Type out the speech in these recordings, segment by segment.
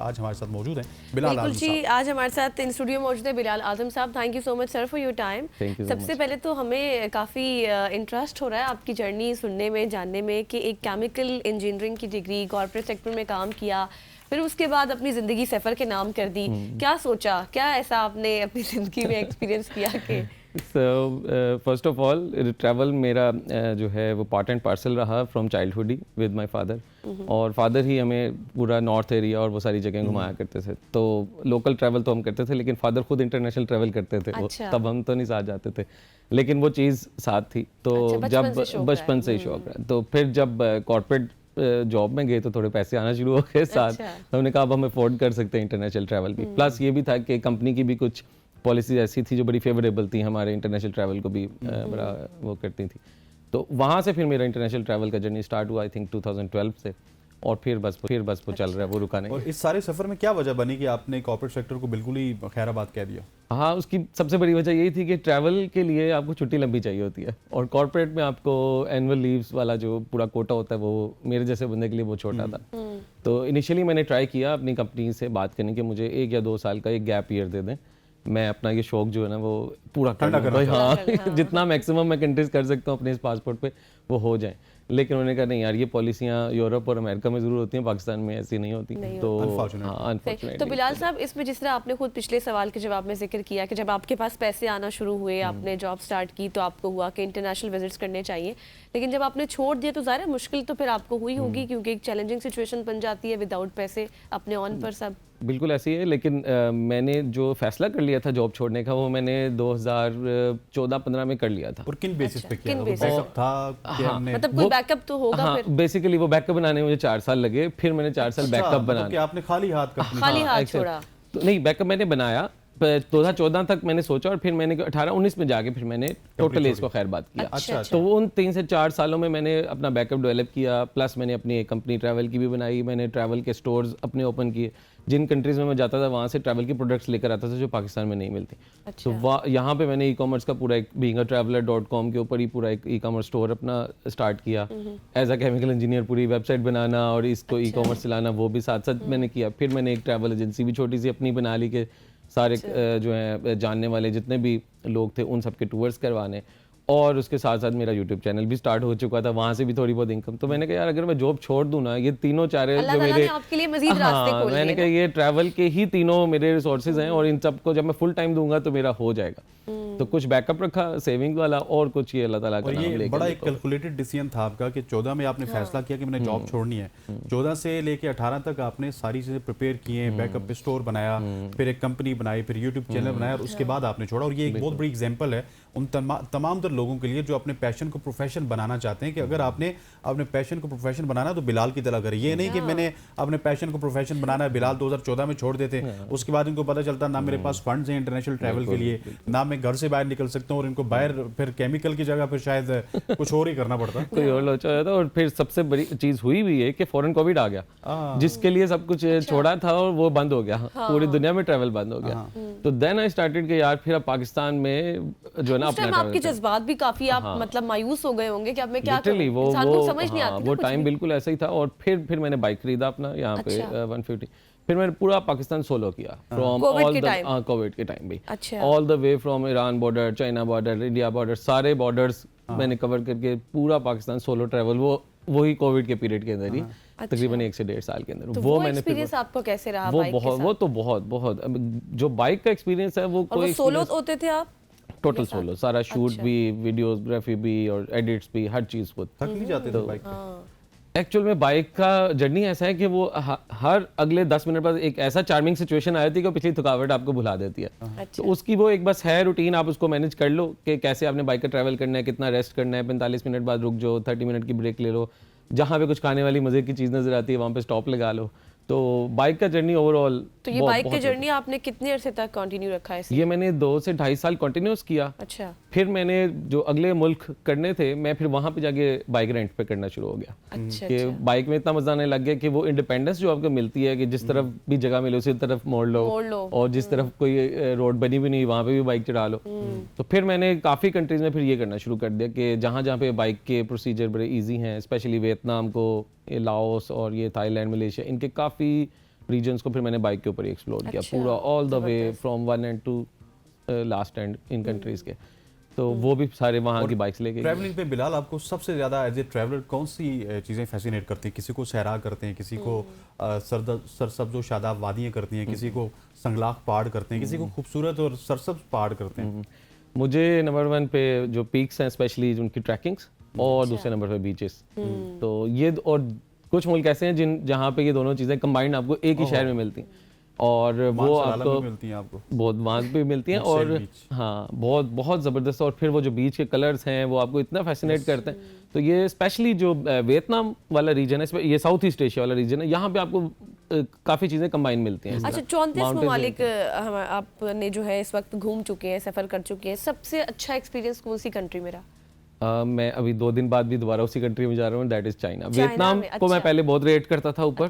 आज हमारे साथ मौजूद हैं बिलाल आजम जी, साहब। आज हमारे साथ इन स्टूडियो मौजूद है बिलाल आजम साहब। Thank you so much sir for your time. सबसे पहले तो हमें काफ़ी इंटरेस्ट हो रहा है आपकी जर्नी सुनने में, जानने में कि एक केमिकल इंजीनियरिंग की डिग्री, कॉर्पोरेट सेक्टर में काम किया, फिर उसके बाद अपनी ज़िंदगी सफ़र के नाम कर दी। क्या सोचा, क्या ऐसा आपने अपनी ज़िंदगी में एक्सपीरियंस किया कि फर्स्ट ऑफ ऑल ट्रैवल मेरा जो है वो पार्ट एंड पार्सल रहा from childhood he with my father. और फादर ही हमें पूरा नॉर्थ एरिया और वो सारी जगह घुमाया करते थे। तो लोकल ट्रैवल तो हम करते थे, लेकिन फादर खुद इंटरनेशनल ट्रैवल करते थे। अच्छा। तब हम तो नहीं साथ जाते थे, लेकिन वो चीज़ साथ थी। तो अच्छा, जब बचपन से ही शौक रहा, तो फिर जब कॉर्पोरेट जॉब में गए तो थोड़े पैसे आना शुरू हो गए साथ। अच्छा। तो हमने कहा अब हम अफोर्ड कर सकते हैं इंटरनेशनल ट्रैवल भी। प्लस ये भी था कि कंपनी की भी कुछ पॉलिसीज ऐसी थी जो बड़ी फेवरेबल थी, हमारे इंटरनेशनल ट्रैवल को भी बड़ा वो करती थी। तो वहाँ से फिर मेरा इंटरनेशनल ट्रैवल का जर्नी स्टार्ट हुआ आई थिंक 2012 से, और फिर बस वो चल रहा है, वो रुका नहीं। और इस सारे सफर में क्या वजह बनी कि आपने कॉर्पोरेट सेक्टर को बिल्कुल ही खैराबाद कह दिया? हाँ, उसकी सबसे बड़ी वजह यही थी कि ट्रैवल के लिए आपको छुट्टी लंबी चाहिए होती है, और कॉर्पोरेट में आपको एनुअल लीव्स वाला जो पूरा कोटा होता है वो मेरे जैसे बंदे के लिए वो छोटा था। तो इनिशियली मैंने ट्राई किया अपनी कंपनी से बात करने की मुझे 1 या 2 साल का एक गैप ईयर दे दें, मैं अपना ये शौक जो है ना वो पूरा कर भाई। हाँ, जितना मैक्सिमम मैं कंट्रीज कर सकता हूँ अपने इस पासपोर्ट पे वो हो जाए। लेकिन उन्होंने कहा नहीं यार, ये पॉलिसियाँ यूरोप और अमेरिका में जरूर होती हैं, पाकिस्तान में ऐसी नहीं होती। तो अनफॉर्चुनेटली तो बिलाल साहब, इसमें जिस तरह आपने खुद पिछले सवाल के जवाब में जिक्र किया कि जब आपके पास पैसे आना शुरू हुए, आपने जॉब स्टार्ट की, तो आपको हुआ कि इंटरनेशनल विजिट्स करने चाहिए, लेकिन जब आपने छोड़ दिया तो ज़ाहिर मुश्किल तो फिर आपको हुई होगी, क्योंकि एक चैलेंजिंग सिचुएशन बन जाती है विदाउट पैसे अपने ऑन पर सब। बिल्कुल ऐसी है, लेकिन मैंने जो फैसला कर लिया था जॉब छोड़ने का वो मैंने 2014-15 में कर लिया था। और किन बेसिस पे किया? बैकअप था कि हमने मतलब कोई बैकअप तो होगा। हाँ, फिर बेसिकली वो बैकअप बनाने में मुझे 4 साल लगे, फिर मैंने 4 साल बैकअप बनाया। कि आपने खाली हाथ छोड़ा? तो नहीं, बैकअप मैंने बनाया 2014 तक मैंने सोचा, और फिर मैंने 18-19 में जाके फिर मैंने टोटल एज को खैरबाद किया। अच्छा। तो उन 3 से 4 सालों में मैंने अपना बैकअप डेवलप किया, प्लस मैंने अपनी एक कंपनी ट्रैवल की भी बनाई, मैंने ट्रैवल के स्टोर्स अपने ओपन किए, जिन कंट्रीज में मैं जाता था वहाँ से ट्रैवल की प्रोडक्ट्स लेकर आता था जो पाकिस्तान में नहीं मिलती। अच्छा। तो यहाँ पे मैंने ई-कॉमर्स का पूरा एक beingatraveler.com के ऊपर ही पूरा एक ई-कॉमर्स स्टोर अपना स्टार्ट किया एज अ केमिकल इंजीनियर। पूरी वेबसाइट बनाना और इसको ई-कॉमर्स चलाना वो भी साथ साथ मैंने किया। फिर मैंने एक ट्रैवल एजेंसी भी छोटी सी अपनी बना ली कि सारे जो हैं जानने वाले जितने भी लोग थे उन सबके टूर्स करवाने, और उसके साथ साथ मेरा यूट्यूब चैनल भी स्टार्ट हो चुका था, वहाँ से भी थोड़ी बहुत इनकम। तो मैंने कहा यार अगर मैं जॉब छोड़ दूँ ना, ये तीनों चारे जो मेरे आपके लिए मजीद रास्ते खोल दिए। मैंने कहा ये ट्रैवल के ही तीनों मेरे रिसोर्सेज हैं, और इन सबको जब मैं फुल टाइम दूंगा तो मेरा हो जाएगा। तो कुछ बैकअप रखा सेविंग वाला, और कुछ ये अल्लाह ताला का नाम लेके। बड़ा एक कैलकुलेटेड डिसीजन था आपका कि 14 में आपने फैसला किया कि मैंने जॉब छोड़नी है। 14 से लेके 18 तक आपने सारी चीजें प्रिपेयर की हैं, बैकअप पे स्टोर बनाया, फिर एक कंपनी बनाई, फिर यूट्यूब चैनल बनाया, और उसके बाद आपने छोड़ा। और ये एक बहुत बड़ी एग्जांपल है उन तमाम तर लोगों के लिए जो अपने पैशन को प्रोफेशन बनाना चाहते हैं कि अगर आपने अपने पैशन को प्रोफेशन बनाना तो बिलाल की तरह करें। ये नहीं कि मैंने अपने पैशन को प्रोफेशन बनाना है, बिलाल 2014 में छोड़ देते, उसके बाद इनको पता चलता ना मेरे पास फंड्स हैं इंटरनेशनल ट्रैवल के लिए, ना मैं घर से बाहर निकल सकता हूँ, और इनको बाहर फिर केमिकल की जगह फिर शायद कुछ और ही करना पड़ता, कोई और लोचा होता। और फिर सबसे बड़ी चीज हुई भी है कि फौरन कोविड आ गया, जिसके लिए सब कुछ छोड़ा था और वो बंद हो गया। पूरी दुनिया में ट्रैवल बंद हो गया। तो देन आई स्टार्टेड कि यार फिर अब पाकिस्तान में जो है ना अपना आपके जज्बात भी काफी आप मतलब मायूस हो गए होंगे कि अब मैं क्या करूं, इंसान को समझ नहीं आती। वो टाइम बिल्कुल ऐसा ही था। और फिर मैंने बाइक खरीदा अपना यहाँ पे 150। फिर मैंने पूरा पाकिस्तान सोलो किया फ्रॉम ऑल द कोविड के टाइम भी, all the way from Iran border, China border, India border, सारे बॉर्डर्स मैंने कवर करके पूरा पाकिस्तान सोलो ट्रैवल, वही कोविड के पीरियड के अंदर ही तकरीबन 1 से 1.5 साल के अंदर। तो वो मैंने एक्सपीरियंस आपको कैसे रहा बाइक के साथ? वो तो बहुत जो बाइक का एक्सपीरियंस है वो कोई सोलो होते थे आप? टोटल सोलो, सारा शूट भी, वीडियोग्राफी भी और एडिट्स भी, हर चीज को। थक नहीं जाते थे बाइक पे? एक्चुअल में बाइक का जर्नी ऐसा है कि वो हर अगले 10 मिनट बाद एक ऐसा चार्मिंग सिचुएशन आ जाती है कि पिछली थकावट आपको भुला देती है। तो उसकी वो एक बस है रूटीन, आप उसको मैनेज कर लो कि कैसे आपने बाइक का ट्रैवल करना है, कितना रेस्ट करना है, 45 मिनट बाद रुक जाओ, 30 मिनट की ब्रेक ले लो, जहाँ पे कुछ खाने वाली मजे की चीज़ नजर आती है वहाँ पे स्टॉप लगा लो। तो बाइक का जर्नी ओवरऑल। तो ये बाइक की जर्नी आपने कितने अरसे तक कंटिन्यू रखा है? ये मैंने 2 से 2.5 साल कंटिन्यूस किया। अच्छा। फिर मैंने जो अगले मुल्क करने थे मैं फिर वहां पे जाके बाइक रेंट पे करना शुरू हो गया। अच्छा, कि बाइक में इतना मजा आने लग गया कि वो इंडिपेंडेंस जो आपको मिलती है कि जिस तरफ भी जगह मिले उसी तरफ मोड़ लो, और जिस तरफ कोई रोड बनी भी नहीं वहां पे भी बाइक चढ़ा लो। तो फिर मैंने काफी कंट्रीज में फिर ये करना शुरू कर दिया कि जहाँ जहाँ पे बाइक के प्रोसीजर बड़े ईजी हैं, स्पेशली वियतनाम को, लाओस और ये थाईलैंड, मलेशिया, इनके काफी रीजन्स को फिर मैंने बाइक के ऊपर ही एक्सप्लोर किया पूरा, all the way from one end to last end in countries के। तो वो भी सारे वहाँ की बाइक्स लेके। ट्रैवलिंग पे बिलाल आपको सबसे ज़्यादा एज ए ट्रैवलर कौन सी चीज़ें फैसिनेट करती हैं? किसी को सहरा करते हैं, किसी को सरसब्ज़ और शादाब वादियाँ करती हैं, किसी को संगलाख पहाड़ करते हैं, किसी को खूबसूरत और सरसब्ज पहाड़ करते हैं। मुझे नंबर 1 पे जो पीक्स हैं स्पेशली उनकी ट्रैकिंग्स, और दूसरे नंबर पे बीचेस। तो ये और कुछ मुल्क ऐसे हैं जहाँ पे ये दोनों चीज़ें कंबाइंड आपको एक ही शहर में मिलती हैं, और वो आपको मिलती हैं, आपको बहुत वहाँ पे मिलती हैं, और हाँ बहुत बहुत ज़बरदस्त। और फिर वो जो बीच के कलर्स हैं वो आपको इतना फैसिनेट करते हैं। तो ये स्पेशली जो वियतनाम वाला रीजन है, ये साउथ ईस्ट एशिया वाला रीजन है, यहाँ पे आपको काफ़ी चीज़ें कंबाइन मिलती हैं। अच्छा, 34 ममालिक आपने जो है इस वक्त घूम चुके हैं, सफ़र कर चुके हैं, सबसे अच्छा एक्सपीरियंस कौन सी कंट्री में रहा? मैं अभी 2 दिन बाद भी दोबारा उसी कंट्री में जा रहा हूँ, दैट इज चाइना। वियतनाम को मैं पहले बहुत रेट करता था ऊपर,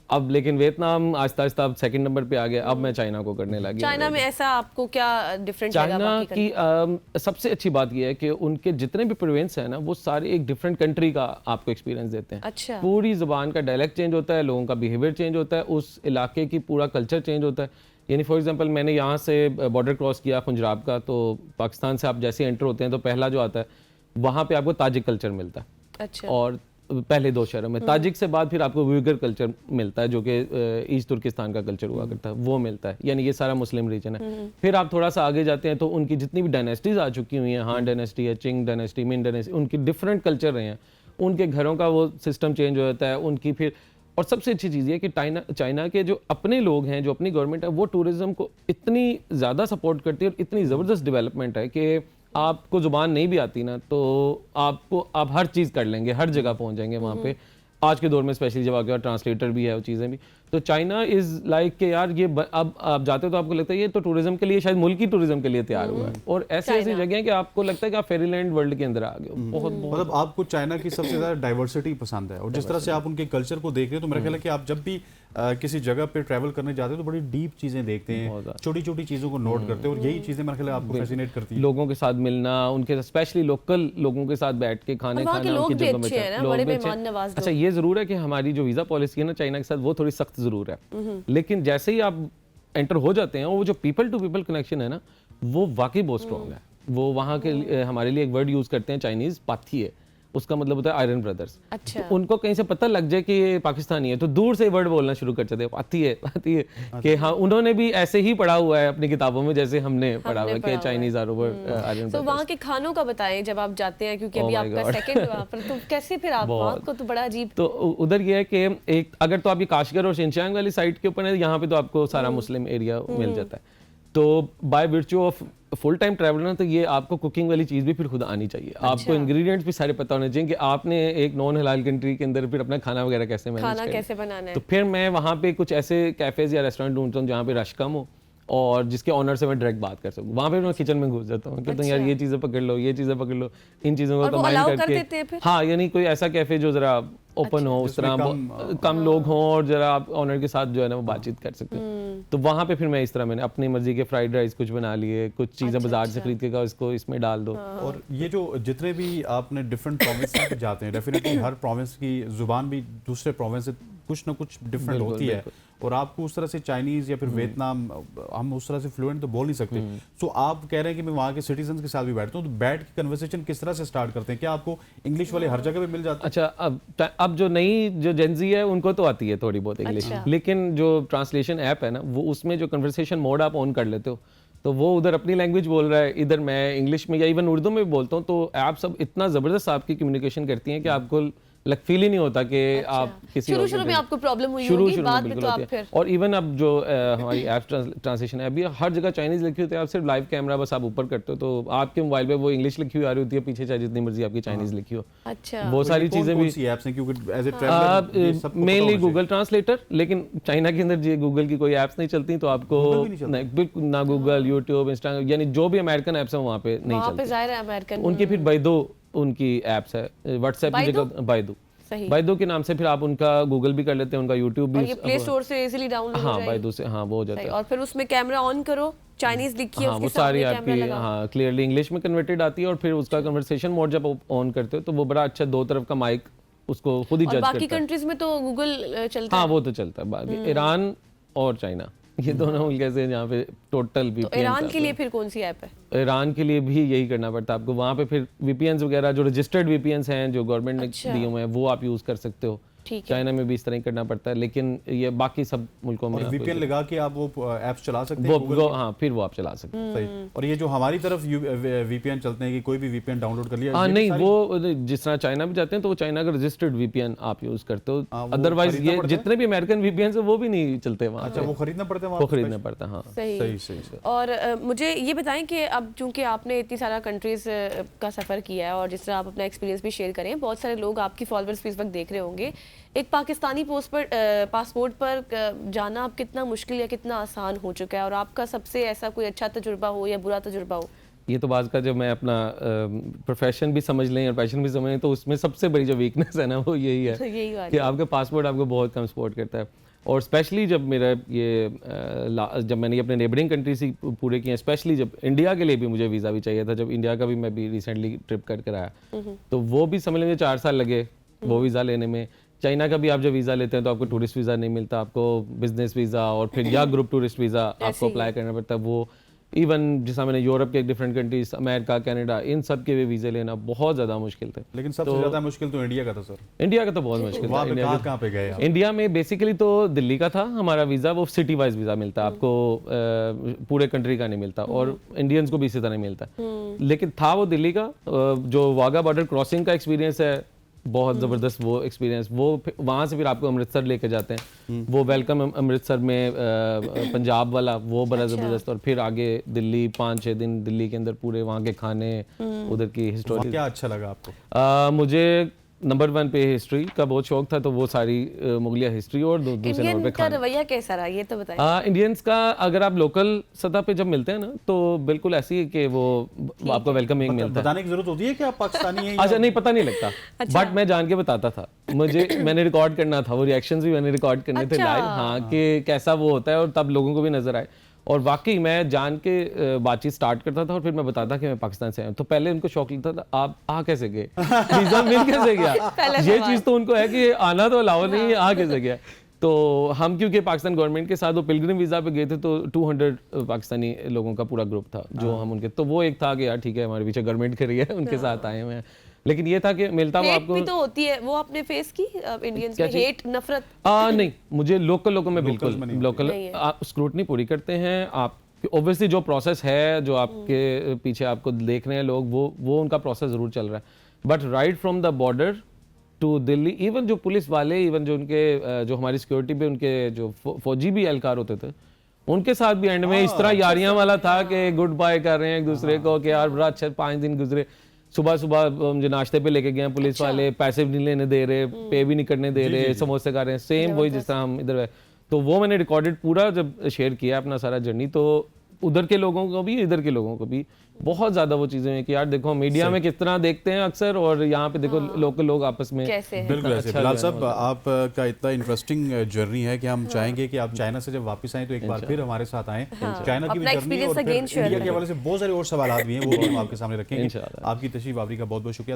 अब लेकिन वियतनाम आहिस्ता आहिस्ता अब सेकंड नंबर पे आ गया। अब मैं चाइना को करने लगी। चाइना में ऐसा आपको क्या डिफरेंट लगा? चाइना की सबसे अच्छी बात यह है कि उनके जितने भी प्रोविंस हैं ना, वो सारे एक डिफरेंट कंट्री का आपको एक्सपीरियंस देते हैं। अच्छा। पूरी जुबान का डायलेक्ट चेंज होता है, लोगों का बिहेवियर चेंज होता है, उस इलाके की पूरा कल्चर चेंज होता है। यानी फॉर एग्जांपल मैंने यहाँ से बॉर्डर क्रॉस किया खुंजराब का, तो पाकिस्तान से आप जैसे एंटर होते हैं तो पहला जो आता है वहाँ पे आपको ताजिक कल्चर मिलता है। अच्छा। और पहले 2 शहरों में ताजिक से बाद फिर आपको उइगर कल्चर मिलता है, जो कि ईस्ट तुर्किस्तान का कल्चर हुआ करता है, वो मिलता है। यानी ये सारा मुस्लिम रीजन है। फिर आप थोड़ा सा आगे जाते हैं तो उनकी जितनी भी डायनेस्टीज आ चुकी हुई हैं, हान डायनेस्टी है, चिंग डायनेस्टी, मिन डायनेस्टी, उनकी डिफरेंट कल्चर रहे हैं, उनके घरों का वो सिस्टम चेंज हो जाता है उनकी। फिर और सबसे अच्छी चीज़ ये कि चाइना के जो अपने लोग हैं, जो अपनी गवर्नमेंट है, वो टूरिज्म को इतनी ज़्यादा सपोर्ट करती है और इतनी ज़बरदस्त डेवलपमेंट है कि आपको ज़ुबान नहीं भी आती ना, तो आप हर चीज़ कर लेंगे, हर जगह पहुंच जाएंगे वहाँ पे। आज के दौर में स्पेशली जब आपके पास ट्रांसलेटर भी है, वो चीज़ें भी। तो चाइना इज़ लाइक कि यार ये अब आप जाते हो तो आपको लगता है ये तो टूरिज्म के लिए, शायद मुल्की टूरिज्म के लिए तैयार हुआ है। और ऐसी ऐसी जगह हैं कि आपको लगता है कि आप फेरीलैंड वर्ल्ड के अंदर आ गए हो। बहुत मतलब आपको चाइना की सबसे ज़्यादा डाइवर्सिटी पसंद है, और जिस तरह से आप उनके कल्चर को देख रहे हो, तो मेरा ख्याल है कि आप जब भी किसी जगह पे ट्रैवल करने जाते हो तो बड़ी डीप चीज़ें देखते हैं, छोटी छोटी चीज़ों को नोट करते हैं, और यही चीज़ें मेरा ख्याल है आपको फैसिनेट करती हैं। लोगों के साथ मिलना, उनके स्पेशली लोकल लोगों के साथ बैठ के खाने खाना, उनकी जगह में बड़े मेहमान नवाज। अच्छा, ये ज़रूर है कि हमारी जो वीज़ा पॉलिसी है ना चाइना के साथ, वो थोड़ी सख्त ज़रूर है, लेकिन जैसे ही आप एंटर हो जाते हैं, वो जो पीपल टू पीपल कनेक्शन है ना, वो वाकई बहुत स्ट्रॉन्ग है। वो वहाँ के हमारे लिए एक वर्ड यूज़ करते हैं चाइनीज़, पाथी है, उसका मतलब होता है आयरन ब्रदर्स। अच्छा। तो उनको कहीं से पता लग जाए कि ये पाकिस्तानी है तो दूर से वर्ड बोलना शुरू कर देते हैं, पाती है अच्छा। कि हाँ, उन्होंने भी ऐसे ही पढ़ा हुआ है अपनी किताबों में जैसे हमने पढ़ा हुआ है कि Chinese are our iron brothers. तो वहाँ के खानों का बताएं जब आप जाते हैं, क्योंकि अभी आपका सेकंड वहाँ पर, तो कैसे फिर आप वहाँ को तो बड़ा अजीब। तो उधर ये है कि एक अगर तो आप ये काशगर और शिनचांग वाली साइड के ऊपर है, यहाँ पे तो आपको सारा मुस्लिम एरिया मिल जाता है। तो by virtue of full time traveller ना, तो ये आपको कुकिंग वाली चीज़ भी फिर खुद आनी चाहिए। आपको इंग्रेडिएंट्स भी सारे पता होने चाहिए कि आपने एक नॉन हलाल कंट्री के अंदर फिर अपना खाना वगैरह कैसे बनाना है। तो फिर मैं वहाँ पे कुछ ऐसे कैफेज या रेस्टोरेंट ढूंढता हूँ जहाँ पे रश कम हो और जिसके ऑनर से मैं डायरेक्ट बात कर सकूँ। वहाँ पे मैं किचन में घुस जाता हूँ, कहता हूँ यार ये चीज़ें पकड़ लो, ये चीज़ें पकड़ लो, इन चीज़ों को कंबाइन करके। हाँ, यानी कोई ऐसा कैफे जो ज़रा ओपन हो, उस तरह कम लोग हों और जरा आप ऑनर के साथ जो है ना वो बातचीत कर सकते हो। तो वहाँ पे फिर मैं इस तरह मैंने अपनी मर्जी के फ्राइड राइस कुछ बना लिए, कुछ चीज़ें बाजार से खरीद के कहा इसको इसमें डाल दो। और ये जो जितने भी आपने डिफरेंट प्रोविंस में जाते हैं, डेफिनेटली हर प्रोविंस की जुबान भी दूसरे प्रोविंस से कुछ ना कुछ डिफरेंट होती है, और आपको उस तरह से चाइनीज या फिर वियतनाम, हम उस तरह से फ्लुएंट तो बोल नहीं सकते। सो आप कह रहे हैं कि मैं वहाँ के सिटीजन के साथ भी बैठता हूँ, तो बैठ के कन्वर्सेशन किस तरह से स्टार्ट करते हैं? क्या आपको इंग्लिश वाले हर जगह पे मिल जाते हैं? अच्छा, अब जो नई जो जेंजी है उनको तो आती है थोड़ी बहुत इंग्लिश, लेकिन जो ट्रांसलेशन ऐप है ना, वो उसमें जो कन्वर्सेशन मोड आप ऑन कर लेते हो, तो वो उधर अपनी लैंग्वेज बोल रहा है, इधर मैं इंग्लिश में या इवन उर्दू में भी बोलता हूँ, तो ऐप सब इतना ज़बरदस्त आपकी कम्युनिकेशन करती हैं कि आपको फील ही नहीं होता कि आप किसी शुरू में आपको प्रॉब्लम हुई होगी, बाद में तो आप फिर। और इवन अब जो हमारी ऐप ट्रांसलेशन है, अभी हर जगह चाइनीज लिखी होती है, आप सिर्फ लाइव कैमरा बस आप ऊपर करते हो तो आपके मोबाइल पे वो इंग्लिश लिखी हुई आ रही होती है पीछे, चाहे जितनी मर्जी आपकी चाइनीज लिखी हो। अच्छा, वो सारी चीजें भी मेनली गूगल ट्रांसलेटर, लेकिन चाइना के अंदर गूगल की कोई ऐप्स नहीं चलती, तो आपको बिल्कुल ना गूगल, यूट्यूब, इंस्टाग्राम, यानी जो भी अमेरिकन ऐप्स हैं वहाँ पे नहीं चलती उनकी। फिर बैदो उनकी ऐप्स है, व्हाट्सएप की जगह बैदो के नाम से, फिर आप उनका गूगल भी कर लेते हैं, उनका यूट्यूब भी प्ले स्टोर से इजीली डाउनलोड हो जाएगा। हाँ, बैदो से हाँ वो हो जाता है। और फिर उसमें कैमरा ऑन करो, चाइनीज लिखी है उसके सारी आपकी हाँ क्लियरली इंग्लिश में कन्वर्टेड आती है, और फिर उसका कन्वर्सेशन मोड जब ऑन करते हो तो वो बड़ा अच्छा, दो तरफ का माइक उसको खुद ही जज करता है। बाकी कंट्रीज में तो गूगल चलता है। हाँ, वो तो चलता है। बाकी ईरान और चाइना, ये दोनों मुल्क ऐसे हैं जहाँ पे टोटल तो VPN ईरान के लिए फिर कौन सी ऐप है? ईरान के लिए भी यही करना पड़ता है आपको, वहाँ पे फिर VPNs वगैरह जो रजिस्टर्ड VPNs हैं जो गवर्नमेंट ने दिए हुए हैं वो आप यूज़ कर सकते हो। ठीक है। चाइना में भी इस तरह ही करना पड़ता है, लेकिन ये बाकी सब मुल्कों में VPN लगा के आप वो ऐप्स चला सकते हैं वो हाँ फिर वो आप चला सकते हैं। सही। और ये जो हमारी तरफ VPN चलते हैं कि कोई भी VPN डाउनलोड कर लिया, हाँ ये नहीं, सारी- वो जिस तरह चाइना में जाते हैं तो वो चाइना का रजिस्टर्ड VPN आप यूज़ करते हो, वो अदरवाइज खरीदना ये पड़ता है? जितने भी अमेरिकन VPNs है वो भी नहीं चलते वहाँ अच्छा, पे, वो खरीदना पड़ता है वो वहाँ पे खरीदना पड़ता है। हाँ सही सही सही सही। और मुझे ये बताएं कि अब चूंकि आपने इतनी सारा कंट्रीज का सफ़र किया है और जिस तरह आप अपना एक्सपीरियंस भी शेयर करें, बहुत सारे लोग आपकी फॉलोअर्स भी इस वक्त देख रहे होंगे, एक पाकिस्तानी पासपोर्ट पर जाना अब कितना मुश्किल या कितना आसान हो चुका है, और आपका सबसे ऐसा कोई अच्छा तजुर्बा हो या बुरा तजुर्बा हो? ये तो बात का जब मैं अपना प्रोफेशन भी समझ लें और पैशन भी समझ लें तो उसमें सबसे बड़ी जो वीकनेस है ना वो यही है यही बात कि आपका पासपोर्ट आपको बहुत कम सपोर्ट करता है। और स्पेशली जब मेरा ये जब मैंने अपने नेबरिंग कंट्री से पूरे किए, स्पेशली जब इंडिया के लिए भी मुझे वीज़ा भी चाहिए था, जब इंडिया का भी मैं भी रिसेंटली ट्रिप कर आया तो वो भी समझ लेंगे 4 साल लगे वो वीज़ा लेने में। चाइना का भी आप जब वीज़ा लेते हैं तो आपको टूरिस्ट वीज़ा नहीं मिलता, आपको बिजनेस वीज़ा और फिर या ग्रुप टूरिस्ट वीज़ा आपको अप्लाई करना पड़ता है। वो इवन जैसा मैंने यूरोप के डिफरेंट कंट्रीज, अमेरिका, कनाडा, इन सब के भी वीज़े लेना बहुत ज़्यादा मुश्किल थे। लेकिन सबसे ज़्यादा मुश्किल तो इंडिया का था सर। इंडिया का तो बहुत मुश्किल था। वहाँ पे इंडिया कहाँ पे गए आप? इंडिया में बेसिकली तो दिल्ली का था हमारा वीज़ा, वो सिटी वाइज वीज़ा मिलता है आपको, पूरे कंट्री का नहीं मिलता और इंडियंस को भी इसी तरह मिलता है। लेकिन था वो दिल्ली का, जो वाघा बॉर्डर क्रॉसिंग का एक्सपीरियंस है बहुत ज़बरदस्त वो एक्सपीरियंस। वो वहाँ से फिर आपको अमृतसर लेके जाते हैं, वो वेलकम अमृतसर में पंजाब वाला वो बड़ा ज़बरदस्त। और फिर आगे दिल्ली 5-6 दिन दिल्ली के अंदर पूरे वहाँ के खाने, उधर की हिस्टोरी। क्या अच्छा लगा आपको? मुझे नंबर 1 पे हिस्ट्री का बहुत शौक था, तो वो सारी मुगलिया हिस्ट्री, और दूसरे नंबर पे इंडियन का खाना। रवैया कैसा रहा ये तो बताएं। इंडियंस का अगर आप लोकल सतह पे जब मिलते हैं ना तो बिल्कुल ऐसी है कि वो आपको वेलकमिंग मिलता है। बताने की जरूरत होती है कि आप पाकिस्तानी हैं? अच्छा नहीं, पता नहीं लगता, बट मैं जान के बताता था। मैंने रिकॉर्ड करना था, वो रिएक्शंस भी मैंने रिकॉर्ड करने थे लाइव, हाँ, कि कैसा वो होता है और तब लोगों को भी नजर आए। और वाकई मैं जान के बातचीत स्टार्ट करता था और फिर मैं बताता कि मैं पाकिस्तान से आया हूं। तो पहले उनको शौक लगता था आप आ कैसे गए, वीजा मिल कैसे गया, ये चीज़ तो उनको है कि आना तो अलाउ नहीं है, आ कैसे गया। तो हम क्योंकि पाकिस्तान गवर्नमेंट के साथ वो पिलग्रिम वीज़ा पे गए थे तो 200 पाकिस्तानी लोगों का पूरा ग्रुप था जो हम उनके, तो वो एक था कि यार ठीक है हमारे पीछे गवर्नमेंट कर रही है, उनके साथ आए हुए हैं। लेकिन ये था कि मिलता वो आपको भी तो होती है, वो आपने फेस की इंडियंस में हेट, नफरत? नहीं, मुझे लोगों में बिल्कुल लोकल स्क्रूटनी पूरी करते हैं आप। ऑब्वियसली जो प्रोसेस है, जो आपके पीछे आपको देख रहे हैं लोग, वो उनका प्रोसेस ज़रूर चल रहा है, but right from the border to Delhi, even जो पुलिस वाले, इवन जो उनके जो हमारी सिक्योरिटी पे उनके जो फौजी भी एहलकार होते थे, उनके साथ भी एंड में इस तरह यारियां वाला था कि गुड बाय कर रहे हैं एक दूसरे को कि यार बड़ा अच्छा 5 दिन गुजरे। सुबह मुझे नाश्ते पे लेके गए पुलिस वाले, पैसे भी नहीं लेने दे रहे, पे भी नहीं करने दे रहे, समोसे खा रहे हैं, सेम वही जिस तरह हम इधर। तो वो मैंने रिकॉर्डेड पूरा जब शेयर किया अपना सारा जर्नी, तो उधर के लोगों को भी इधर के लोगों को भी बहुत ज्यादा वो चीजें हैं कि यार देखो मीडिया में किस तरह देखते हैं अक्सर, और यहाँ पे देखो लोकल लोग आपस में कैसे हैं। बिल्कुल ऐसे। बिलाल साहब, आपका इतना इंटरेस्टिंग जर्नी है कि हम चाहेंगे कि आप चाइना से जब वापस आए तो एक बार फिर हमारे साथ आएं, चाइना की भी जर्नी और फिर इंडिया के हवाले से बहुत सारे और सवाल भी हैं वो भी हम आपके सामने रखेंगे। आपकी तशरीफ आवरी का बहुत बहुत शुक्रिया।